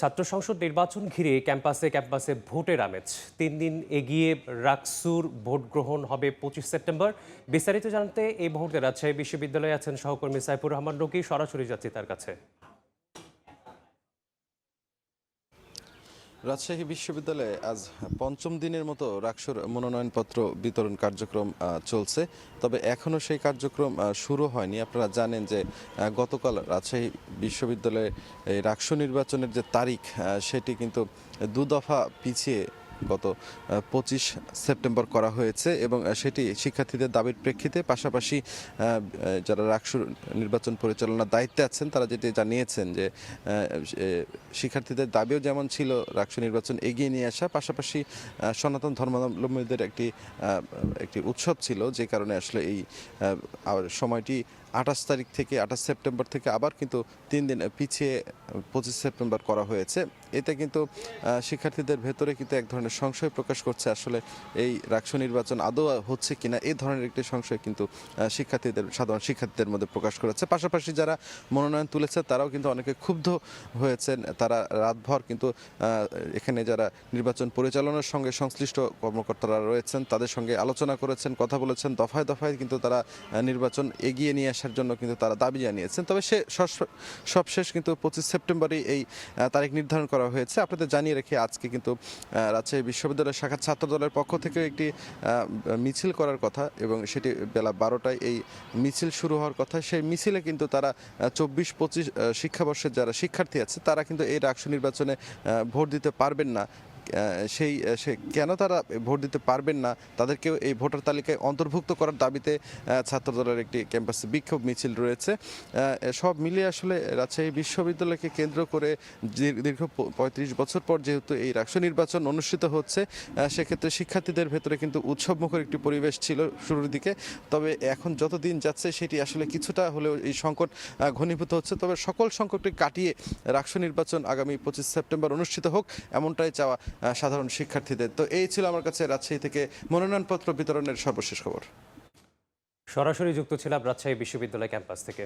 ছাত্র সংসদ নির্বাচন ঘিরে ক্যাম্পাসে ক্যাম্পাসে ভোটের আমেজ। 3 দিন এগিয়ে রাকসুর ভোট গ্রহণ হবে 25 সেপ্টেম্বর। বিস্তারিত জানতে এই মুহূর্তে রাজশাহী বিশ্ববিদ্যালয়ে আছেন সহকর্মী সাইফুর রহমান রকি। সরাসরি যাচ্ছি তার কাছে। রাজশাহী বিশ্ববিদ্যালয়ে আজ পঞ্চম দিনের মতো রাকসুর মনোনয়নপত্র বিতরণ কার্যক্রম চলছে। তবে এখনও সেই কার্যক্রম শুরু হয়নি। আপনারা জানেন যে গতকাল রাজশাহী বিশ্ববিদ্যালয়ে এই রাকসু নির্বাচনের যে তারিখ সেটি কিন্তু 2 দফা পিছিয়ে গত 25 সেপ্টেম্বর করা হয়েছে এবং সেটি শিক্ষার্থীদের দাবির প্রেক্ষিতে পাশাপাশি যারা রাকসু নির্বাচন পরিচালনার দায়িত্বে আছেন তারা যেটি জানিয়েছেন যে শিক্ষার্থীদের দাবিও যেমন ছিল রাকসু নির্বাচন এগিয়ে নিয়ে আসা, পাশাপাশি সনাতন ধর্মাবলম্বীদের একটি উৎসব ছিল, যে কারণে আসলে এই সময়টি 28 তারিখ থেকে 28 সেপ্টেম্বর থেকে আবার কিন্তু 3 দিন পিছিয়ে 25 সেপ্টেম্বর করা হয়েছে। এতে কিন্তু শিক্ষার্থীদের ভেতরে কিন্তু এক ধরনের সংশয় প্রকাশ করছে, আসলে এই রাকসু নির্বাচন আদৌ হচ্ছে কিনা, এই ধরনের একটি সংশয় কিন্তু সাধারণ শিক্ষার্থীদের মধ্যে প্রকাশ করেছে। পাশাপাশি যারা মনোনয়ন তুলেছে তারাও কিন্তু অনেকে ক্ষুব্ধ হয়েছেন। তারা রাতভর কিন্তু এখানে যারা নির্বাচন পরিচালনার সঙ্গে সংশ্লিষ্ট কর্মকর্তারা রয়েছেন তাদের সঙ্গে আলোচনা করেছেন, কথা বলেছেন। দফায় দফায় কিন্তু তারা নির্বাচন এগিয়ে নিয়ে আসার জন্য কিন্তু তারা দাবি জানিয়েছেন। তবে সবশেষ কিন্তু 25 সেপ্টেম্বরই এই তারিখ নির্ধারণ করা হয়েছে। আপনাদের জানিয়ে রেখে আজকে কিন্তু রাজশাহী বিশ্ববিদ্যালয়ের শাখা ছাত্র দলের পক্ষ থেকে একটি মিছিল করার কথা এবং সেটি বেলা 12টায় এই মিছিল শুরু হওয়ার কথা। সেই মিছিলে কিন্তু তারা 24-25 শিক্ষাবর্ষের যারা শিক্ষার্থী আছে তারা কিন্তু এই রাকসু নির্বাচনে ভোট দিতে পারবেন না। কেন তারা ভোট দিতে পারবেন না, তাদেরকেও এই ভোটার তালিকায় অন্তর্ভুক্ত করার দাবিতে ছাত্রদলের একটি ক্যাম্পাসে বিক্ষোভ মিছিল রয়েছে। সব মিলিয়ে আসলে রাজশাহী বিশ্ববিদ্যালয়কে কেন্দ্র করে দীর্ঘ 35 বছর পর যেহেতু এই রাকসু নির্বাচন অনুষ্ঠিত হচ্ছে, সেক্ষেত্রে শিক্ষার্থীদের ভেতরে কিন্তু উৎসবমুখর একটি পরিবেশ ছিল শুরুর দিকে। তবে এখন যত দিন যাচ্ছে সেটি আসলে কিছুটা হলেও এই সংকট ঘনীভূত হচ্ছে। তবে সকল সংকটকে কাটিয়ে রাকসু নির্বাচন আগামী 25 সেপ্টেম্বর অনুষ্ঠিত হোক, এমনটাই চাওয়া সাধারণ শিক্ষার্থীদের। তো এই ছিল আমার কাছে রাজশাহী থেকে মনোনয়নপত্র বিতরণের সর্বশেষ খবর। সরাসরি যুক্ত ছিলাম রাজশাহী বিশ্ববিদ্যালয় ক্যাম্পাস থেকে।